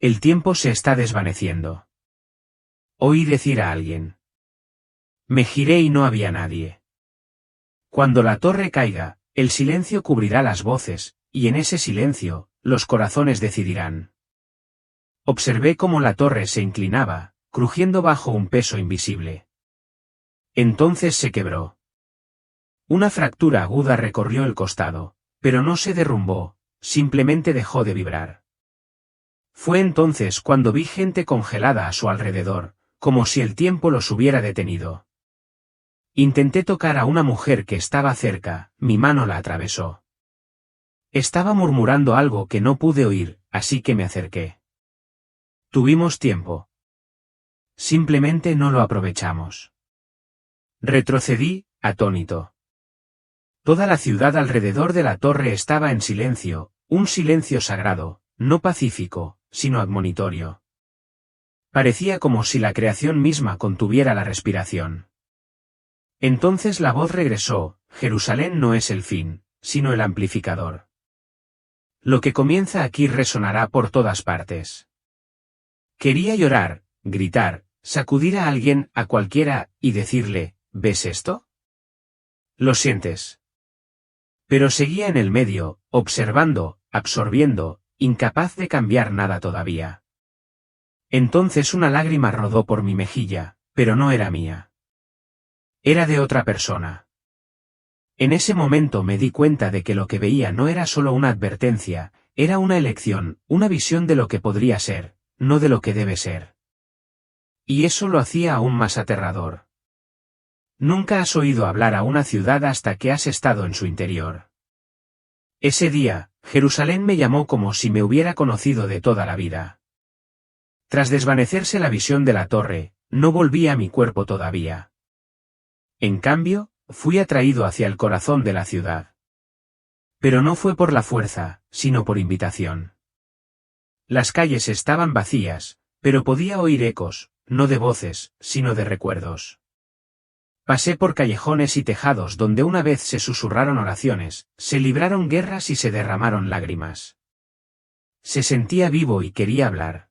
El tiempo se está desvaneciendo. Oí decir a alguien. Me giré y no había nadie. Cuando la torre caiga, el silencio cubrirá las voces, y en ese silencio, los corazones decidirán. Observé cómo la torre se inclinaba, crujiendo bajo un peso invisible. Entonces se quebró. Una fractura aguda recorrió el costado, pero no se derrumbó, simplemente dejó de vibrar. Fue entonces cuando vi gente congelada a su alrededor, como si el tiempo los hubiera detenido. Intenté tocar a una mujer que estaba cerca, mi mano la atravesó. Estaba murmurando algo que no pude oír, así que me acerqué. Tuvimos tiempo. Simplemente no lo aprovechamos. Retrocedí, atónito. Toda la ciudad alrededor de la torre estaba en silencio, un silencio sagrado, no pacífico, sino admonitorio. Parecía como si la creación misma contuviera la respiración. Entonces la voz regresó: Jerusalén no es el fin, sino el amplificador. Lo que comienza aquí resonará por todas partes. Quería llorar, gritar, sacudir a alguien, a cualquiera, y decirle: ¿ves esto? ¿Lo sientes? Pero seguía en el medio, observando, absorbiendo, incapaz de cambiar nada todavía. Entonces una lágrima rodó por mi mejilla, pero no era mía. Era de otra persona. En ese momento me di cuenta de que lo que veía no era solo una advertencia, era una elección, una visión de lo que podría ser, no de lo que debe ser. Y eso lo hacía aún más aterrador. Nunca has oído hablar a una ciudad hasta que has estado en su interior. Ese día, Jerusalén me llamó como si me hubiera conocido de toda la vida. Tras desvanecerse la visión de la torre, no volví a mi cuerpo todavía. En cambio, fui atraído hacia el corazón de la ciudad. Pero no fue por la fuerza, sino por invitación. Las calles estaban vacías, pero podía oír ecos, no de voces, sino de recuerdos. Pasé por callejones y tejados donde una vez se susurraron oraciones, se libraron guerras y se derramaron lágrimas. Se sentía vivo y quería hablar.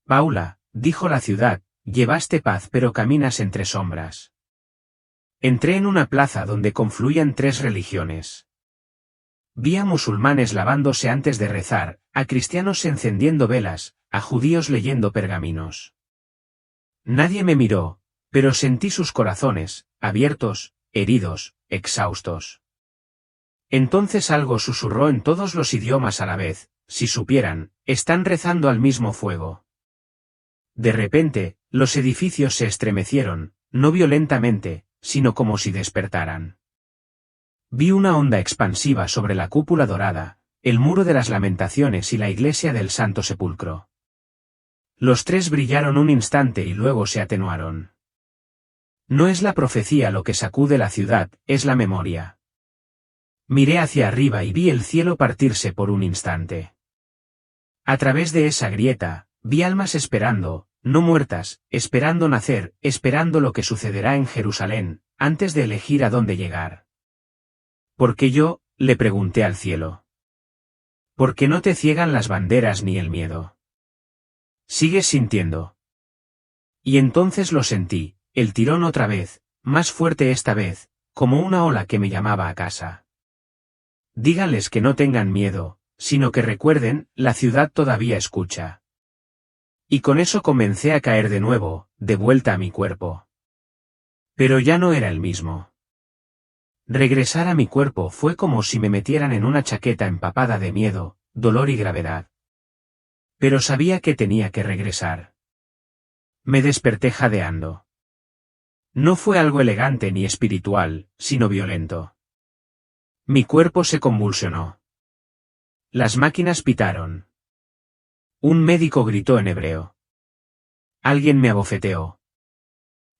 Paula, dijo la ciudad, llevaste paz pero caminas entre sombras. Entré en una plaza donde confluían tres religiones. Vi a musulmanes lavándose antes de rezar, a cristianos encendiendo velas, a judíos leyendo pergaminos. Nadie me miró, pero sentí sus corazones, abiertos, heridos, exhaustos. Entonces algo susurró en todos los idiomas a la vez: si supieran, están rezando al mismo fuego. De repente, los edificios se estremecieron, no violentamente, sino como si despertaran. Vi una onda expansiva sobre la cúpula dorada, el muro de las lamentaciones y la iglesia del Santo Sepulcro. Los tres brillaron un instante y luego se atenuaron. No es la profecía lo que sacude la ciudad, es la memoria. Miré hacia arriba y vi el cielo partirse por un instante. A través de esa grieta, vi almas esperando, no muertas, esperando nacer, esperando lo que sucederá en Jerusalén, antes de elegir a dónde llegar. ¿Por qué yo?, le pregunté al cielo. ¿Por qué no te ciegan las banderas ni el miedo? ¿Sigues sintiendo? Y entonces lo sentí, el tirón otra vez, más fuerte esta vez, como una ola que me llamaba a casa. Díganles que no tengan miedo, sino que recuerden, la ciudad todavía escucha. Y con eso comencé a caer de nuevo, de vuelta a mi cuerpo. Pero ya no era el mismo. Regresar a mi cuerpo fue como si me metieran en una chaqueta empapada de miedo, dolor y gravedad. Pero sabía que tenía que regresar. Me desperté jadeando. No fue algo elegante ni espiritual, sino violento. Mi cuerpo se convulsionó. Las máquinas pitaron. Un médico gritó en hebreo. Alguien me abofeteó.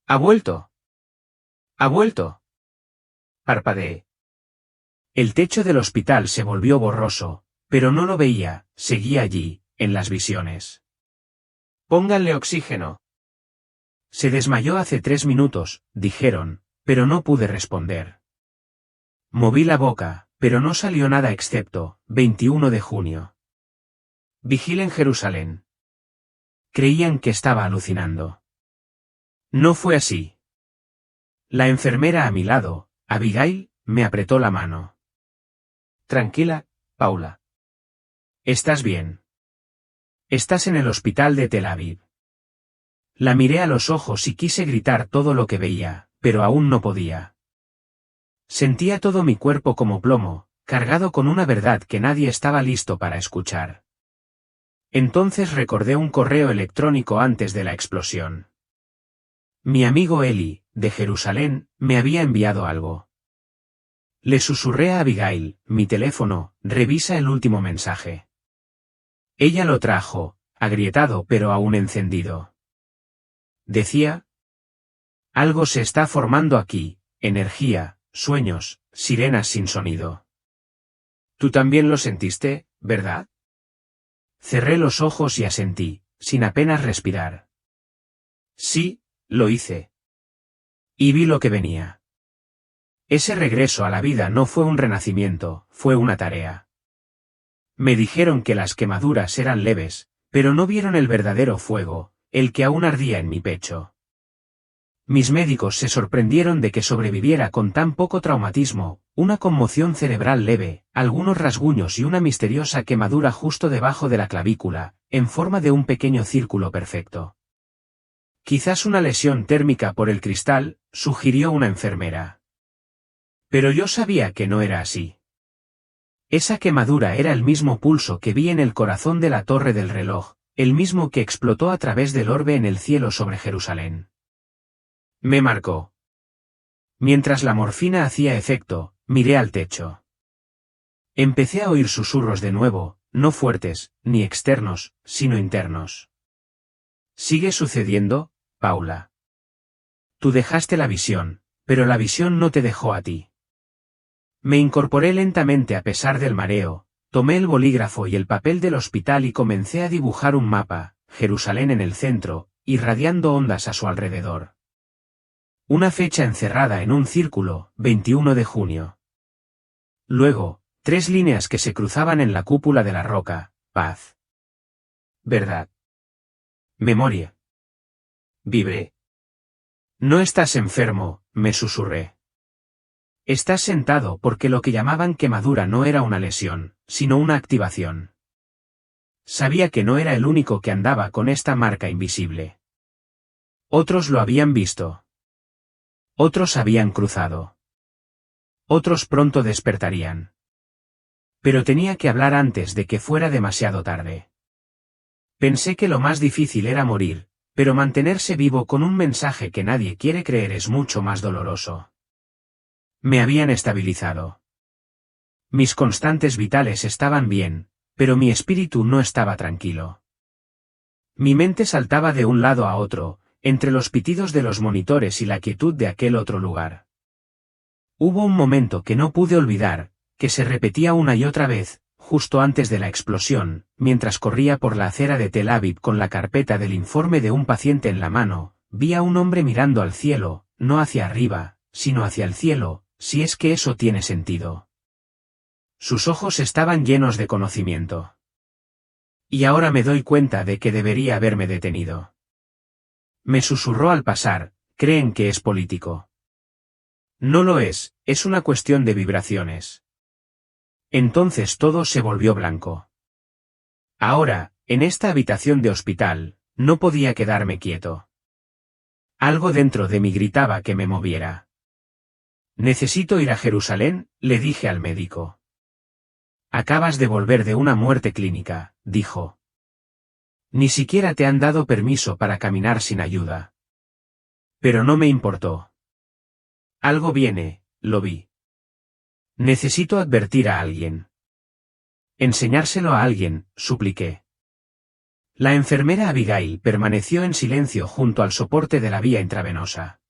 ¿Ha vuelto? ¿Ha vuelto? Parpadeé. El techo del hospital se volvió borroso, pero no lo veía, seguía allí, en las visiones. Pónganle oxígeno. Se desmayó hace 3 minutos, dijeron, pero no pude responder. Moví la boca, pero no salió nada excepto, 21 de junio. Vigilen Jerusalén. Creían que estaba alucinando. No fue así. La enfermera a mi lado, Abigail, me apretó la mano. Tranquila, Paula. ¿Estás bien? Estás en el hospital de Tel Aviv. La miré a los ojos y quise gritar todo lo que veía, pero aún no podía. Sentía todo mi cuerpo como plomo, cargado con una verdad que nadie estaba listo para escuchar. Entonces recordé un correo electrónico antes de la explosión. Mi amigo Eli, de Jerusalén, me había enviado algo. Le susurré a Abigail, mi teléfono, revisa el último mensaje. Ella lo trajo, agrietado pero aún encendido. Decía: algo se está formando aquí, energía, sueños, sirenas sin sonido. Tú también lo sentiste, ¿verdad? Cerré los ojos y asentí, sin apenas respirar. Sí, lo hice. Y vi lo que venía. Ese regreso a la vida no fue un renacimiento, fue una tarea. Me dijeron que las quemaduras eran leves, pero no vieron el verdadero fuego, el que aún ardía en mi pecho. Mis médicos se sorprendieron de que sobreviviera con tan poco traumatismo, una conmoción cerebral leve, algunos rasguños y una misteriosa quemadura justo debajo de la clavícula, en forma de un pequeño círculo perfecto. Quizás una lesión térmica por el cristal, sugirió una enfermera. Pero yo sabía que no era así. Esa quemadura era el mismo pulso que vi en el corazón de la torre del reloj, el mismo que explotó a través del orbe en el cielo sobre Jerusalén. Me marcó. Mientras la morfina hacía efecto, miré al techo. Empecé a oír susurros de nuevo, no fuertes, ni externos, sino internos. Sigue sucediendo, Paula. Tú dejaste la visión, pero la visión no te dejó a ti. Me incorporé lentamente a pesar del mareo, tomé el bolígrafo y el papel del hospital y comencé a dibujar un mapa, Jerusalén en el centro, irradiando ondas a su alrededor. Una fecha encerrada en un círculo, 21 de junio. Luego, 3 líneas que se cruzaban en la cúpula de la roca, paz. Verdad. Memoria. Vibré. No estás enfermo, me susurré. Estás sentado porque lo que llamaban quemadura no era una lesión, sino una activación. Sabía que no era el único que andaba con esta marca invisible. Otros lo habían visto. Otros habían cruzado. Otros pronto despertarían. Pero tenía que hablar antes de que fuera demasiado tarde. Pensé que lo más difícil era morir, pero mantenerse vivo con un mensaje que nadie quiere creer es mucho más doloroso. Me habían estabilizado. Mis constantes vitales estaban bien, pero mi espíritu no estaba tranquilo. Mi mente saltaba de un lado a otro, entre los pitidos de los monitores y la quietud de aquel otro lugar. Hubo un momento que no pude olvidar, que se repetía una y otra vez, justo antes de la explosión, mientras corría por la acera de Tel Aviv con la carpeta del informe de un paciente en la mano, vi a un hombre mirando al cielo, no hacia arriba, sino hacia el cielo, si es que eso tiene sentido. Sus ojos estaban llenos de conocimiento. Y ahora me doy cuenta de que debería haberme detenido. Me susurró al pasar, creen que es político. No lo es una cuestión de vibraciones. Entonces todo se volvió blanco. Ahora, en esta habitación de hospital, no podía quedarme quieto. Algo dentro de mí gritaba que me moviera. Necesito ir a Jerusalén, le dije al médico. Acabas de volver de una muerte clínica, dijo. Ni siquiera te han dado permiso para caminar sin ayuda. Pero no me importó. Algo viene, lo vi. Necesito advertir a alguien. Enseñárselo a alguien, supliqué. La enfermera Abigail permaneció en silencio junto al soporte de la vía intravenosa.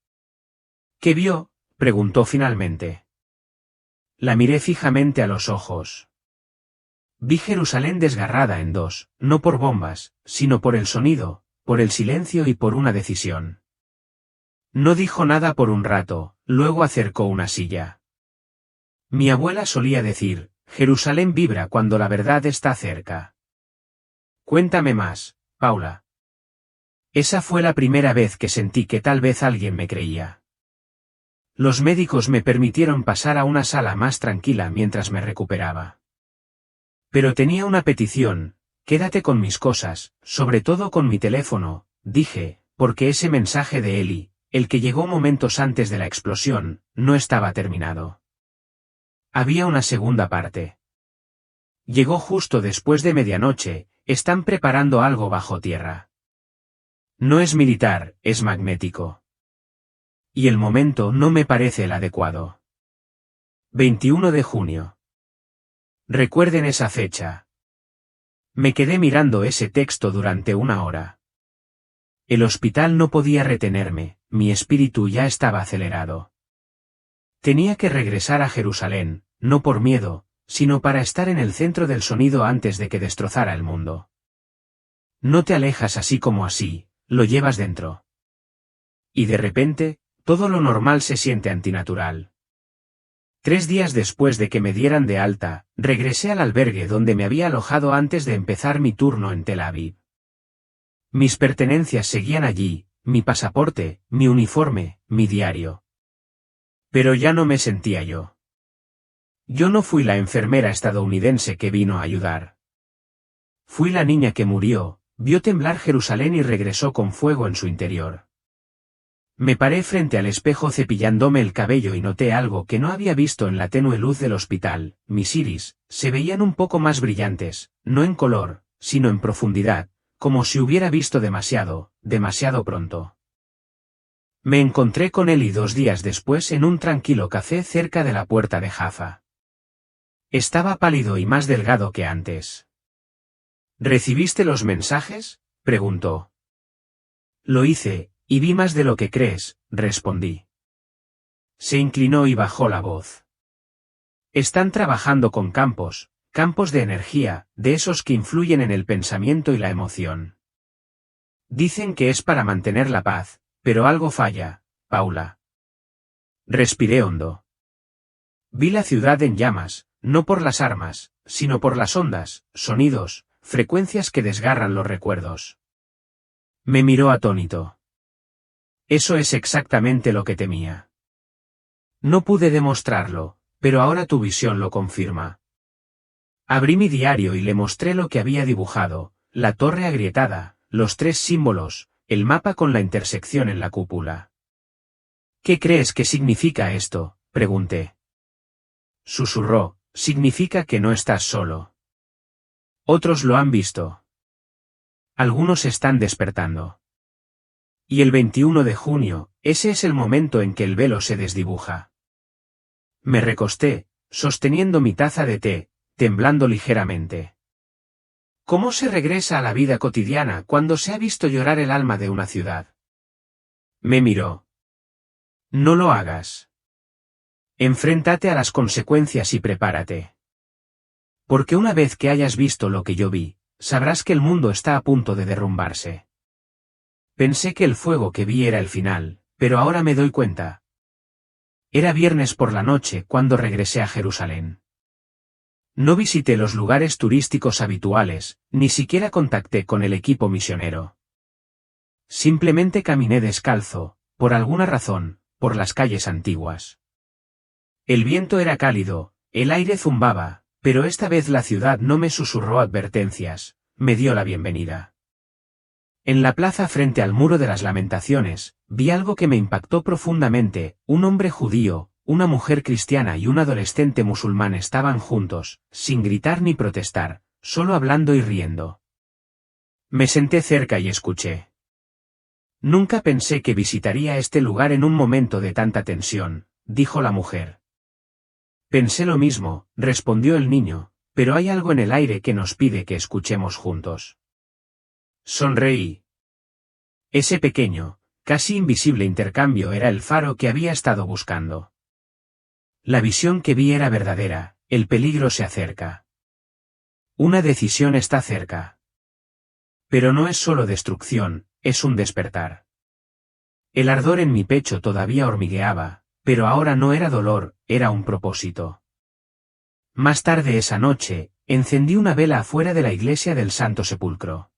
¿Qué vio?, preguntó finalmente. La miré fijamente a los ojos. Vi Jerusalén desgarrada en dos, no por bombas, sino por el sonido, por el silencio y por una decisión. No dijo nada por un rato, luego acercó una silla. Mi abuela solía decir, Jerusalén vibra cuando la verdad está cerca. Cuéntame más, Paula. Esa fue la primera vez que sentí que tal vez alguien me creía. Los médicos me permitieron pasar a una sala más tranquila mientras me recuperaba. Pero tenía una petición: quédate con mis cosas, sobre todo con mi teléfono, dije, porque ese mensaje de Eli, el que llegó momentos antes de la explosión, no estaba terminado. Había una segunda parte. Llegó justo después de medianoche, están preparando algo bajo tierra. No es militar, es magnético. Y el momento no me parece el adecuado. 21 de junio. Recuerden esa fecha. Me quedé mirando ese texto durante una hora. El hospital no podía retenerme, mi espíritu ya estaba acelerado. Tenía que regresar a Jerusalén, no por miedo, sino para estar en el centro del sonido antes de que destrozara el mundo. No te alejas así como así, lo llevas dentro. Y de repente, todo lo normal se siente antinatural. 3 días después de que me dieran de alta, regresé al albergue donde me había alojado antes de empezar mi turno en Tel Aviv. Mis pertenencias seguían allí, mi pasaporte, mi uniforme, mi diario. Pero ya no me sentía yo. Yo no fui la enfermera estadounidense que vino a ayudar. Fui la niña que murió, vio temblar Jerusalén y regresó con fuego en su interior. Me paré frente al espejo cepillándome el cabello y noté algo que no había visto en la tenue luz del hospital: mis iris se veían un poco más brillantes, no en color, sino en profundidad, como si hubiera visto demasiado, demasiado pronto. Me encontré con Eli 2 días después en un tranquilo café cerca de la puerta de Jaffa. Estaba pálido y más delgado que antes. ¿Recibiste los mensajes?, preguntó. Lo hice, y vi más de lo que crees, respondí. Se inclinó y bajó la voz. Están trabajando con campos de energía, de esos que influyen en el pensamiento y la emoción. Dicen que es para mantener la paz, pero algo falla, Paula. Respiré hondo. Vi la ciudad en llamas, no por las armas, sino por las ondas, sonidos, frecuencias que desgarran los recuerdos. Me miró atónito. Eso es exactamente lo que temía. No pude demostrarlo, pero ahora tu visión lo confirma. Abrí mi diario y le mostré lo que había dibujado: la torre agrietada, los 3 símbolos, el mapa con la intersección en la cúpula. ¿Qué crees que significa esto?, pregunté. Susurró: significa que no estás solo. Otros lo han visto. Algunos están despertando. Y el 21 de junio, ese es el momento en que el velo se desdibuja. Me recosté, sosteniendo mi taza de té, temblando ligeramente. ¿Cómo se regresa a la vida cotidiana cuando se ha visto llorar el alma de una ciudad? Me miró. No lo hagas. Enfréntate a las consecuencias y prepárate. Porque una vez que hayas visto lo que yo vi, sabrás que el mundo está a punto de derrumbarse. Pensé que el fuego que vi era el final, pero ahora me doy cuenta. Era viernes por la noche cuando regresé a Jerusalén. No visité los lugares turísticos habituales, ni siquiera contacté con el equipo misionero. Simplemente caminé descalzo, por alguna razón, por las calles antiguas. El viento era cálido, el aire zumbaba, pero esta vez la ciudad no me susurró advertencias, me dio la bienvenida. En la plaza frente al Muro de las Lamentaciones, vi algo que me impactó profundamente: un hombre judío, una mujer cristiana y un adolescente musulmán estaban juntos, sin gritar ni protestar, solo hablando y riendo. Me senté cerca y escuché. Nunca pensé que visitaría este lugar en un momento de tanta tensión, dijo la mujer. Pensé lo mismo, respondió el niño, pero hay algo en el aire que nos pide que escuchemos juntos. Sonreí. Ese pequeño, casi invisible intercambio era el faro que había estado buscando. La visión que vi era verdadera: el peligro se acerca. Una decisión está cerca. Pero no es solo destrucción, es un despertar. El ardor en mi pecho todavía hormigueaba, pero ahora no era dolor, era un propósito. Más tarde esa noche, Encendí una vela afuera de la iglesia del Santo Sepulcro.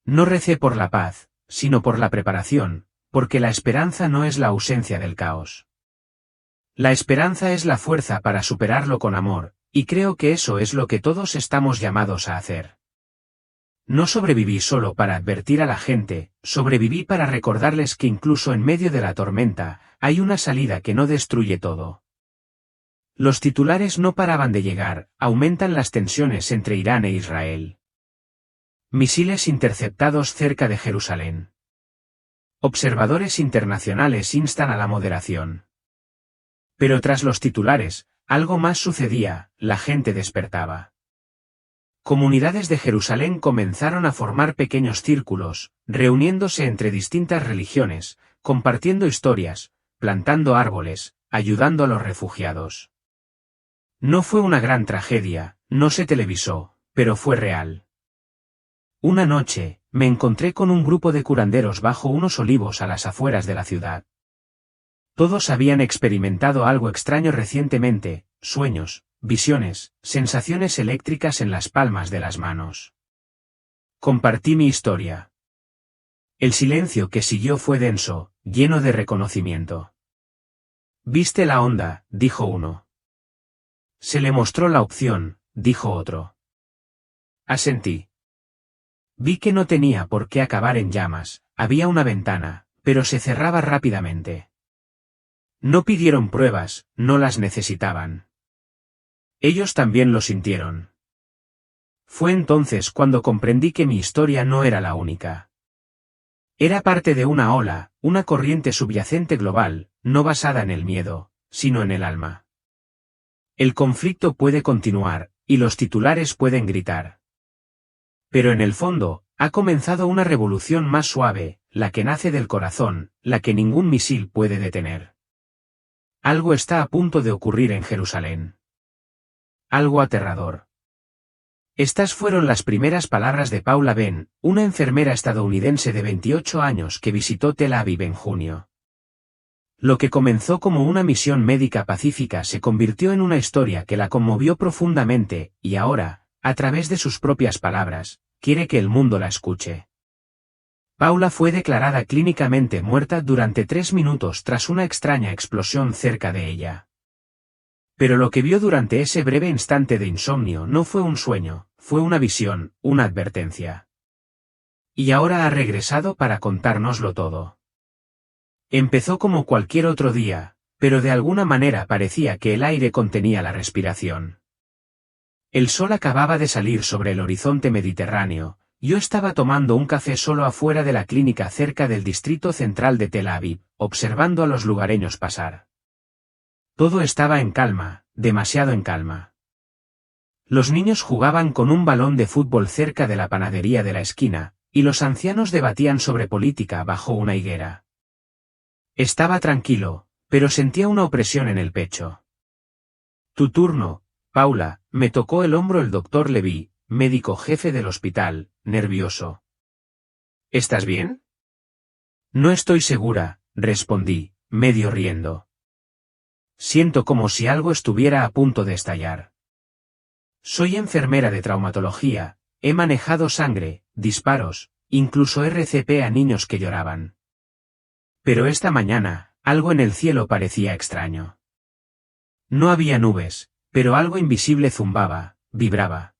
No recé por la paz, sino por la preparación, porque la esperanza no es la ausencia del caos. La esperanza es la fuerza para superarlo con amor, y creo que eso es lo que todos estamos llamados a hacer. No sobreviví solo para advertir a la gente, sobreviví para recordarles que incluso en medio de la tormenta, hay una salida que no destruye todo. Los titulares no paraban de llegar, aumentan las tensiones entre Irán e Israel. Misiles interceptados cerca de Jerusalén. Observadores internacionales instan a la moderación. Pero tras los titulares, algo más sucedía, la gente despertaba. Comunidades de Jerusalén comenzaron a formar pequeños círculos, reuniéndose entre distintas religiones, compartiendo historias, plantando árboles, ayudando a los refugiados. No fue una gran tragedia, no se televisó, pero fue real. Una noche, me encontré con un grupo de curanderos bajo unos olivos a las afueras de la ciudad. Todos habían experimentado algo extraño recientemente, sueños, visiones, sensaciones eléctricas en las palmas de las manos. Compartí mi historia. El silencio que siguió fue denso, lleno de reconocimiento. «¿Viste la onda?», dijo uno. «Se le mostró la opción», dijo otro. Asentí. Vi que no tenía por qué acabar en llamas, había una ventana, pero se cerraba rápidamente. No pidieron pruebas, no las necesitaban. Ellos también lo sintieron. Fue entonces cuando comprendí que mi historia no era la única. Era parte de una ola, una corriente subyacente global, no basada en el miedo, sino en el alma. El conflicto puede continuar, y los titulares pueden gritar. Pero en el fondo, ha comenzado una revolución más suave, la que nace del corazón, la que ningún misil puede detener. Algo está a punto de ocurrir en Jerusalén. Algo aterrador. Estas fueron las primeras palabras de Paula Ben, una enfermera estadounidense de 28 años que visitó Tel Aviv en junio. Lo que comenzó como una misión médica pacífica se convirtió en una historia que la conmovió profundamente, y ahora, a través de sus propias palabras, quiere que el mundo la escuche. Paula fue declarada clínicamente muerta durante 3 minutos tras una extraña explosión cerca de ella. Pero lo que vio durante ese breve instante de insomnio no fue un sueño, fue una visión, una advertencia. Y ahora ha regresado para contárnoslo todo. Empezó como cualquier otro día, pero de alguna manera parecía que el aire contenía la respiración. El sol acababa de salir sobre el horizonte mediterráneo. Yo estaba tomando un café solo afuera de la clínica cerca del distrito central de Tel Aviv, observando a los lugareños pasar. Todo estaba en calma, demasiado en calma. Los niños jugaban con un balón de fútbol cerca de la panadería de la esquina, y los ancianos debatían sobre política bajo una higuera. Estaba tranquilo, pero sentía una opresión en el pecho. «Tu turno, Paula», me tocó el hombro el doctor Levy, médico jefe del hospital, nervioso. «¿Estás bien?» «No estoy segura», respondí, medio riendo. «Siento como si algo estuviera a punto de estallar. Soy enfermera de traumatología, he manejado sangre, disparos, incluso RCP a niños que lloraban. Pero esta mañana, algo en el cielo parecía extraño. No había nubes, pero algo invisible zumbaba, vibraba.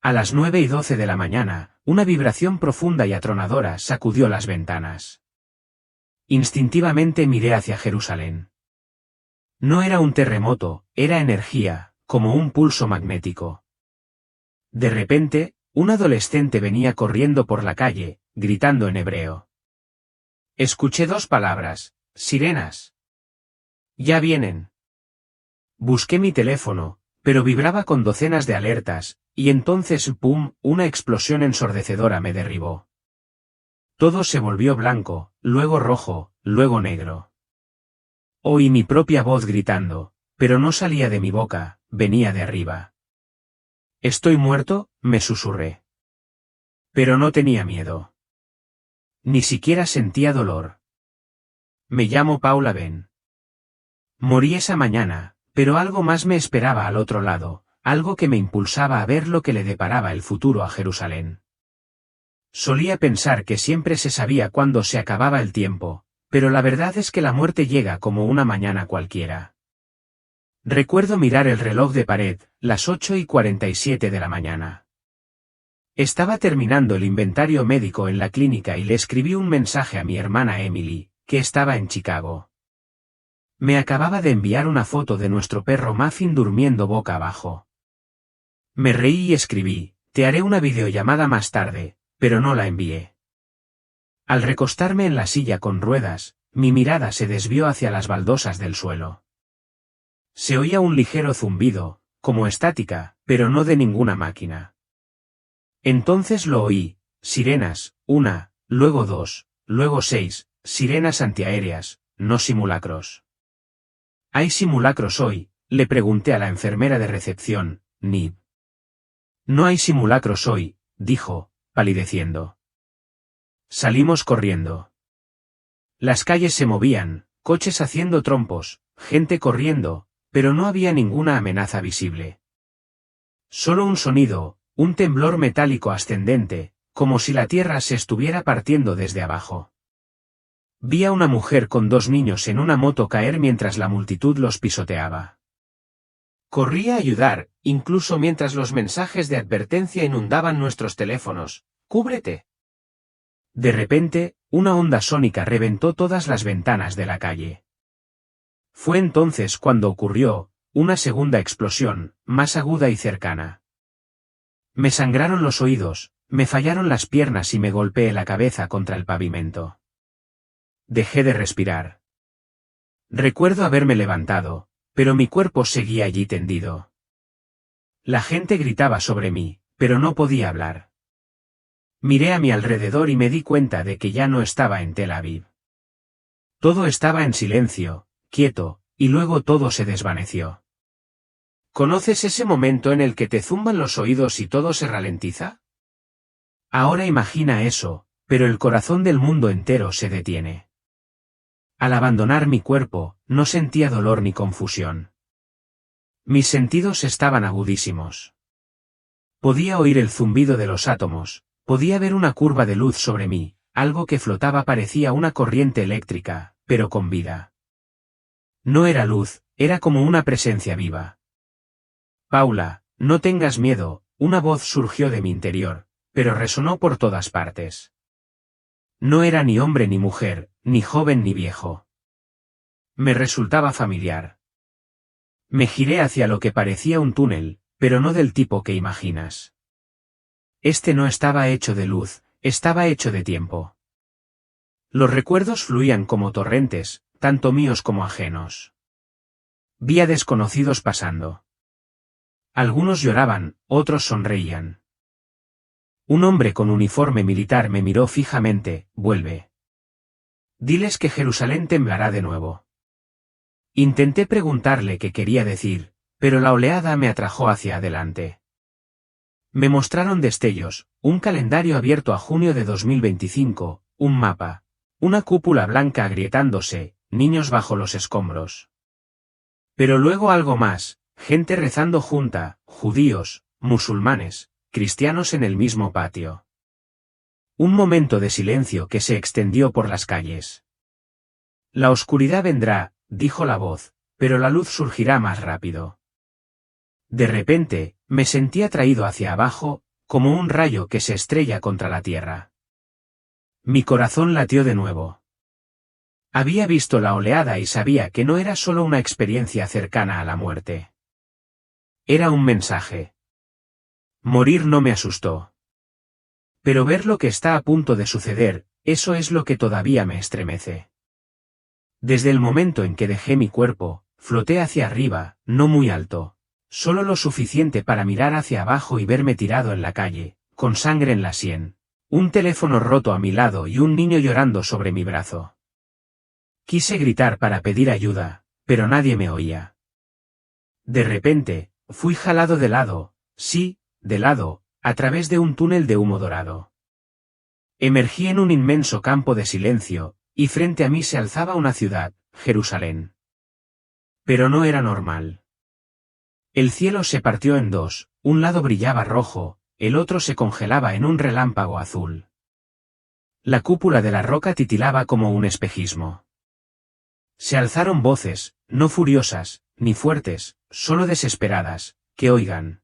A las 9:12 de la mañana, una vibración profunda y atronadora sacudió las ventanas. Instintivamente miré hacia Jerusalén. No era un terremoto, era energía, como un pulso magnético. De repente, un adolescente venía corriendo por la calle, gritando en hebreo. Escuché 2 palabras, sirenas. Ya vienen. Busqué mi teléfono, pero vibraba con docenas de alertas, y entonces ¡pum!, una explosión ensordecedora me derribó. Todo se volvió blanco, luego rojo, luego negro. Oí mi propia voz gritando, pero no salía de mi boca, venía de arriba. «¿Estoy muerto?», me susurré. Pero no tenía miedo. Ni siquiera sentía dolor. «Me llamo Paula Ben. Morí esa mañana, pero algo más me esperaba al otro lado, algo que me impulsaba a ver lo que le deparaba el futuro a Jerusalén. Solía pensar que siempre se sabía cuándo se acababa el tiempo, pero la verdad es que la muerte llega como una mañana cualquiera. Recuerdo mirar el reloj de pared, las 8:47 de la mañana. Estaba terminando el inventario médico en la clínica y le escribí un mensaje a mi hermana Emily, que estaba en Chicago. Me acababa de enviar una foto de nuestro perro Muffin durmiendo boca abajo. Me reí y escribí, te haré una videollamada más tarde, pero no la envié. Al recostarme en la silla con ruedas, mi mirada se desvió hacia las baldosas del suelo. Se oía un ligero zumbido, como estática, pero no de ninguna máquina. Entonces lo oí, sirenas, una, luego dos, luego 6, sirenas antiaéreas, no simulacros. ¿Hay simulacros hoy?, le pregunté a la enfermera de recepción, Nib. No hay simulacros hoy, dijo, palideciendo. Salimos corriendo. Las calles se movían, coches haciendo trompos, gente corriendo, pero no había ninguna amenaza visible. Solo un sonido, un temblor metálico ascendente, como si la tierra se estuviera partiendo desde abajo. Vi a una mujer con 2 niños en una moto caer mientras la multitud los pisoteaba. Corrí a ayudar, incluso mientras los mensajes de advertencia inundaban nuestros teléfonos. ¡Cúbrete! De repente, una onda sónica reventó todas las ventanas de la calle. Fue entonces cuando ocurrió, una segunda explosión, más aguda y cercana. Me sangraron los oídos, me fallaron las piernas y me golpeé la cabeza contra el pavimento. Dejé de respirar. Recuerdo haberme levantado, pero mi cuerpo seguía allí tendido. La gente gritaba sobre mí, pero no podía hablar. Miré a mi alrededor y me di cuenta de que ya no estaba en Tel Aviv. Todo estaba en silencio, quieto, y luego todo se desvaneció. ¿Conoces ese momento en el que te zumban los oídos y todo se ralentiza? Ahora imagina eso, pero el corazón del mundo entero se detiene. Al abandonar mi cuerpo, no sentía dolor ni confusión. Mis sentidos estaban agudísimos. Podía oír el zumbido de los átomos, podía ver una curva de luz sobre mí, algo que flotaba parecía una corriente eléctrica, pero con vida. No era luz, era como una presencia viva. Paula, no tengas miedo, una voz surgió de mi interior, pero resonó por todas partes. No era ni hombre ni mujer, ni joven ni viejo. Me resultaba familiar. Me giré hacia lo que parecía un túnel, pero no del tipo que imaginas. Este no estaba hecho de luz, estaba hecho de tiempo. Los recuerdos fluían como torrentes, tanto míos como ajenos. Vi a desconocidos pasando. Algunos lloraban, otros sonreían. Un hombre con uniforme militar me miró fijamente, vuelve. Diles que Jerusalén temblará de nuevo. Intenté preguntarle qué quería decir, pero la oleada me atrajo hacia adelante. Me mostraron destellos, un calendario abierto a junio de 2025, un mapa, una cúpula blanca agrietándose, niños bajo los escombros. Pero luego algo más, gente rezando junta, judíos, musulmanes, cristianos en el mismo patio. Un momento de silencio que se extendió por las calles. La oscuridad vendrá, dijo la voz, pero la luz surgirá más rápido. De repente, me sentí atraído hacia abajo, como un rayo que se estrella contra la tierra. Mi corazón latió de nuevo. Había visto la oleada y sabía que no era solo una experiencia cercana a la muerte. Era un mensaje. Morir no me asustó. Pero ver lo que está a punto de suceder, eso es lo que todavía me estremece. Desde el momento en que dejé mi cuerpo, floté hacia arriba, no muy alto, solo lo suficiente para mirar hacia abajo y verme tirado en la calle, con sangre en la sien, un teléfono roto a mi lado y un niño llorando sobre mi brazo. Quise gritar para pedir ayuda, pero nadie me oía. De repente, fui jalado de lado, sí, de lado, a través de un túnel de humo dorado. Emergí en un inmenso campo de silencio, y frente a mí se alzaba una ciudad, Jerusalén. Pero no era normal. El cielo se partió en dos, un lado brillaba rojo, el otro se congelaba en un relámpago azul. La cúpula de la roca titilaba como un espejismo. Se alzaron voces, no furiosas, ni fuertes, solo desesperadas, que oigan.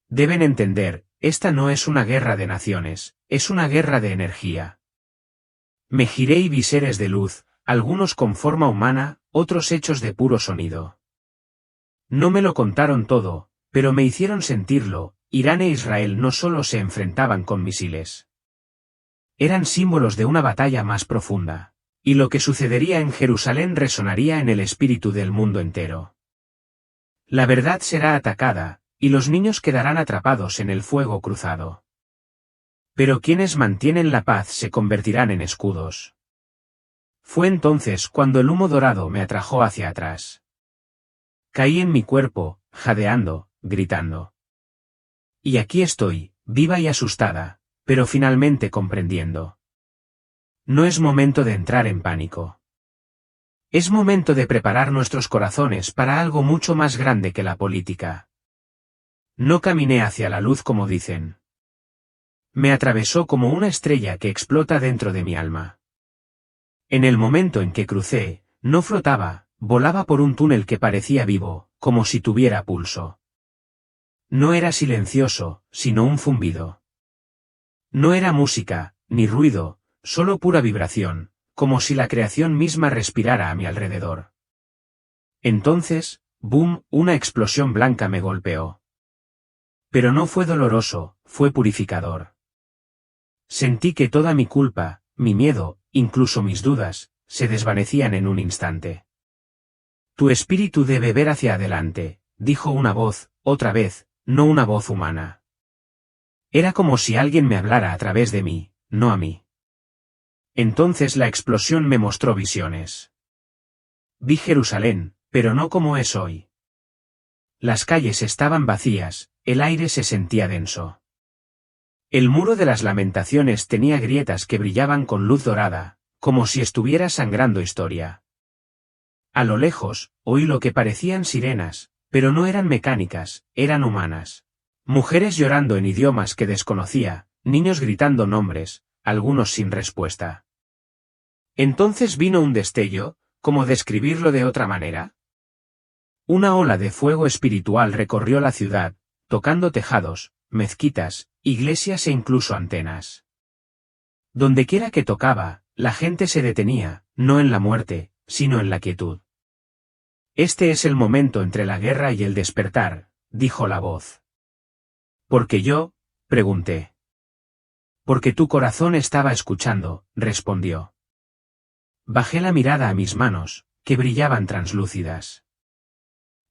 Deben entender, esta no es una guerra de naciones, es una guerra de energía. Me giré y vi seres de luz, algunos con forma humana, otros hechos de puro sonido. No me lo contaron todo, pero me hicieron sentirlo. Irán e Israel no solo se enfrentaban con misiles. Eran símbolos de una batalla más profunda. Y lo que sucedería en Jerusalén resonaría en el espíritu del mundo entero. La verdad será atacada, y los niños quedarán atrapados en el fuego cruzado. Pero quienes mantienen la paz se convertirán en escudos. Fue entonces cuando el humo dorado me atrajo hacia atrás. Caí en mi cuerpo, jadeando, gritando. Y aquí estoy, viva y asustada, pero finalmente comprendiendo. No es momento de entrar en pánico. Es momento de preparar nuestros corazones para algo mucho más grande que la política. No caminé hacia la luz como dicen. Me atravesó como una estrella que explota dentro de mi alma. En el momento en que crucé, no flotaba, volaba por un túnel que parecía vivo, como si tuviera pulso. No era silencioso, sino un zumbido. No era música, ni ruido, solo pura vibración, como si la creación misma respirara a mi alrededor. Entonces, ¡boom!, una explosión blanca me golpeó. Pero no fue doloroso, fue purificador. Sentí que toda mi culpa, mi miedo, incluso mis dudas, se desvanecían en un instante. Tu espíritu debe ver hacia adelante, dijo una voz, otra vez, no una voz humana. Era como si alguien me hablara a través de mí, no a mí. Entonces la explosión me mostró visiones. Vi Jerusalén, pero no como es hoy. Las calles estaban vacías, el aire se sentía denso. El muro de las lamentaciones tenía grietas que brillaban con luz dorada, como si estuviera sangrando historia. A lo lejos, oí lo que parecían sirenas, pero no eran mecánicas, eran humanas. Mujeres llorando en idiomas que desconocía, niños gritando nombres, algunos sin respuesta. Entonces vino un destello, ¿cómo describirlo de otra manera? Una ola de fuego espiritual recorrió la ciudad, tocando tejados, mezquitas, iglesias e incluso antenas. Dondequiera que tocaba, la gente se detenía, no en la muerte, sino en la quietud. Este es el momento entre la guerra y el despertar, dijo la voz. ¿Por qué yo?, pregunté. Porque tu corazón estaba escuchando, respondió. Bajé la mirada a mis manos, que brillaban translúcidas.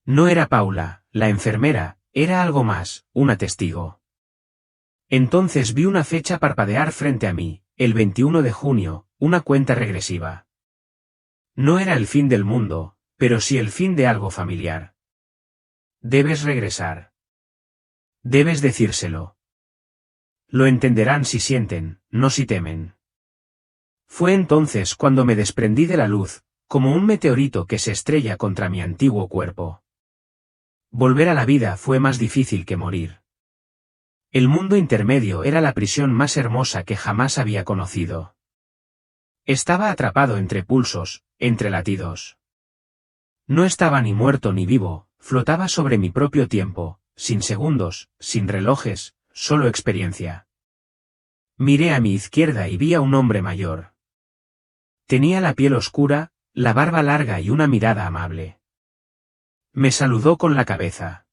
No era Paula, la enfermera, era algo más, una testigo. Entonces vi una fecha parpadear frente a mí, el 21 de junio, una cuenta regresiva. No era el fin del mundo, pero sí el fin de algo familiar. Debes regresar. Debes decírselo. Lo entenderán si sienten, no si temen. Fue entonces cuando me desprendí de la luz, como un meteorito que se estrella contra mi antiguo cuerpo. Volver a la vida fue más difícil que morir. El mundo intermedio era la prisión más hermosa que jamás había conocido. Estaba atrapado entre pulsos, entre latidos. No estaba ni muerto ni vivo, flotaba sobre mi propio tiempo, sin segundos, sin relojes, solo experiencia. Miré a mi izquierda y vi a un hombre mayor. Tenía la piel oscura, la barba larga y una mirada amable. Me saludó con la cabeza.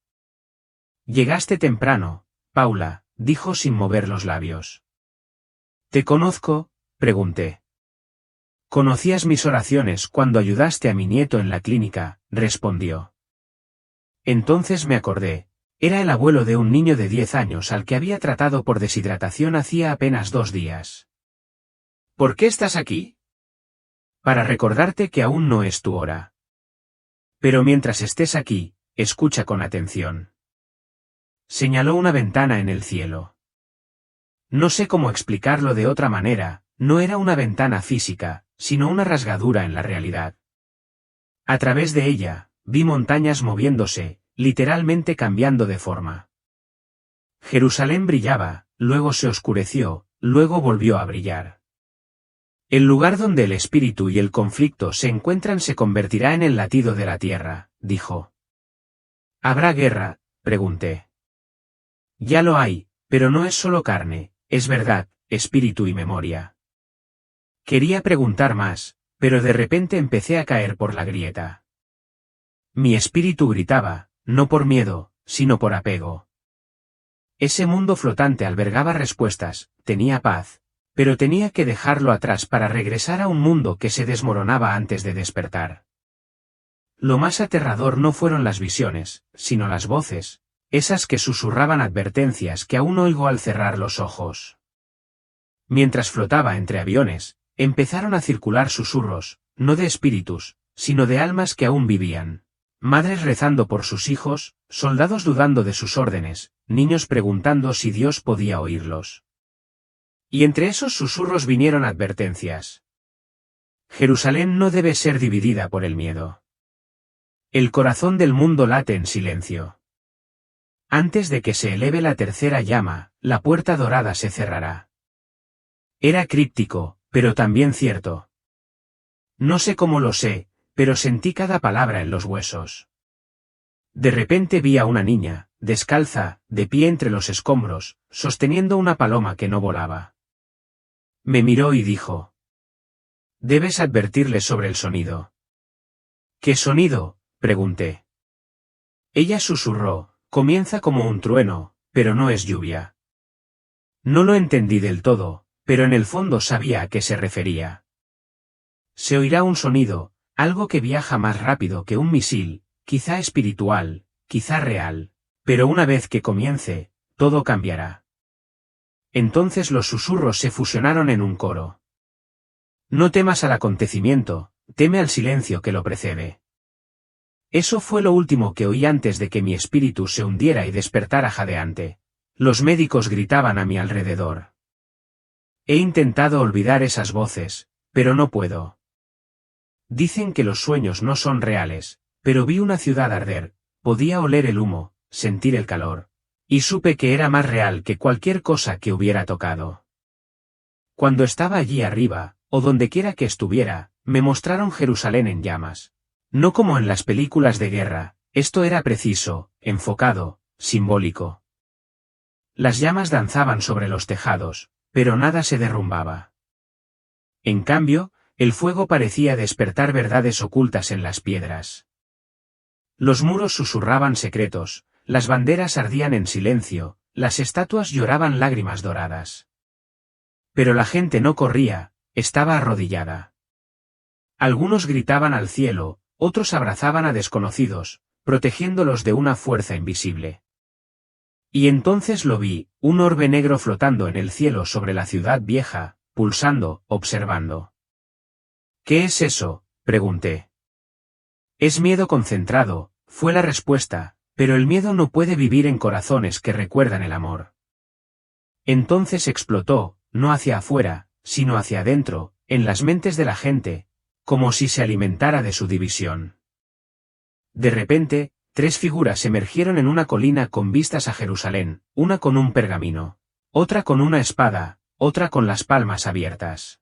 Llegaste temprano, Paula, dijo sin mover los labios. ¿Te conozco?, pregunté. Conocías mis oraciones cuando ayudaste a mi nieto en la clínica, respondió. Entonces me acordé, era el abuelo de un niño de 10 años al que había tratado por deshidratación hacía apenas 2 días. ¿Por qué estás aquí? Para recordarte que aún no es tu hora. Pero mientras estés aquí, escucha con atención. Señaló una ventana en el cielo. No sé cómo explicarlo de otra manera, no era una ventana física, sino una rasgadura en la realidad. A través de ella, vi montañas moviéndose, literalmente cambiando de forma. Jerusalén brillaba, luego se oscureció, luego volvió a brillar. El lugar donde el espíritu y el conflicto se encuentran se convertirá en el latido de la tierra, dijo. ¿Habrá guerra?, pregunté. Ya lo hay, pero no es solo carne, es verdad, espíritu y memoria. Quería preguntar más, pero de repente empecé a caer por la grieta. Mi espíritu gritaba, no por miedo, sino por apego. Ese mundo flotante albergaba respuestas, tenía paz, pero tenía que dejarlo atrás para regresar a un mundo que se desmoronaba antes de despertar. Lo más aterrador no fueron las visiones, sino las voces, esas que susurraban advertencias que aún oigo al cerrar los ojos. Mientras flotaba entre aviones, empezaron a circular susurros, no de espíritus, sino de almas que aún vivían. Madres rezando por sus hijos, soldados dudando de sus órdenes, niños preguntando si Dios podía oírlos. Y entre esos susurros vinieron advertencias. Jerusalén no debe ser dividida por el miedo. El corazón del mundo late en silencio. Antes de que se eleve la tercera llama, la puerta dorada se cerrará. Era críptico, pero también cierto. No sé cómo lo sé, pero sentí cada palabra en los huesos. De repente vi a una niña, descalza, de pie entre los escombros, sosteniendo una paloma que no volaba. Me miró y dijo: «Debes advertirle sobre el sonido». «¿Qué sonido?», pregunté. Ella susurró: «Comienza como un trueno, pero no es lluvia». No lo entendí del todo, pero en el fondo sabía a qué se refería. Se oirá un sonido, algo que viaja más rápido que un misil, quizá espiritual, quizá real, pero una vez que comience, todo cambiará. Entonces los susurros se fusionaron en un coro. No temas al acontecimiento, teme al silencio que lo precede. Eso fue lo último que oí antes de que mi espíritu se hundiera y despertara jadeante. Los médicos gritaban a mi alrededor. He intentado olvidar esas voces, pero no puedo. Dicen que los sueños no son reales, pero vi una ciudad arder, podía oler el humo, sentir el calor, y supe que era más real que cualquier cosa que hubiera tocado. Cuando estaba allí arriba, o dondequiera que estuviera, me mostraron Jerusalén en llamas. No como en las películas de guerra, esto era preciso, enfocado, simbólico. Las llamas danzaban sobre los tejados, pero nada se derrumbaba. En cambio, el fuego parecía despertar verdades ocultas en las piedras. Los muros susurraban secretos, las banderas ardían en silencio, las estatuas lloraban lágrimas doradas. Pero la gente no corría, estaba arrodillada. Algunos gritaban al cielo, otros abrazaban a desconocidos, protegiéndolos de una fuerza invisible. Y entonces lo vi, un orbe negro flotando en el cielo sobre la ciudad vieja, pulsando, observando. «¿Qué es eso?», pregunté. «Es miedo concentrado», fue la respuesta, pero el miedo no puede vivir en corazones que recuerdan el amor. Entonces explotó, no hacia afuera, sino hacia adentro, en las mentes de la gente, como si se alimentara de su división. De repente, 3 figuras emergieron en una colina con vistas a Jerusalén, una con un pergamino, otra con una espada, otra con las palmas abiertas.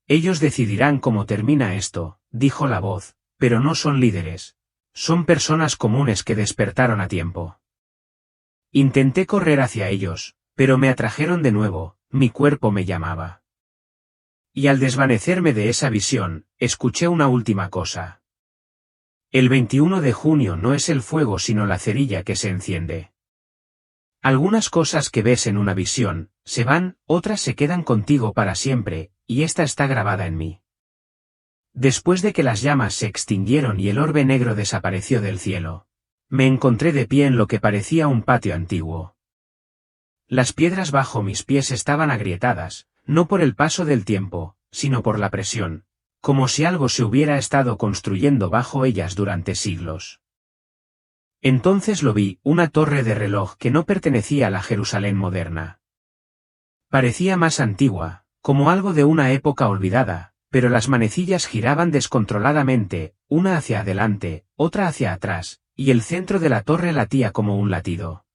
«Ellos decidirán cómo termina esto», dijo la voz, «pero no son líderes. Son personas comunes que despertaron a tiempo». Intenté correr hacia ellos, pero me atrajeron de nuevo, mi cuerpo me llamaba. Y al desvanecerme de esa visión, escuché una última cosa. El 21 de junio no es el fuego sino la cerilla que se enciende. Algunas cosas que ves en una visión, se van, otras se quedan contigo para siempre, y esta está grabada en mí. Después de que las llamas se extinguieron y el orbe negro desapareció del cielo, me encontré de pie en lo que parecía un patio antiguo. Las piedras bajo mis pies estaban agrietadas, no por el paso del tiempo, sino por la presión, como si algo se hubiera estado construyendo bajo ellas durante siglos. Entonces lo vi, una torre de reloj que no pertenecía a la Jerusalén moderna. Parecía más antigua, como algo de una época olvidada, pero las manecillas giraban descontroladamente, una hacia adelante, otra hacia atrás, y el centro de la torre latía como un latido.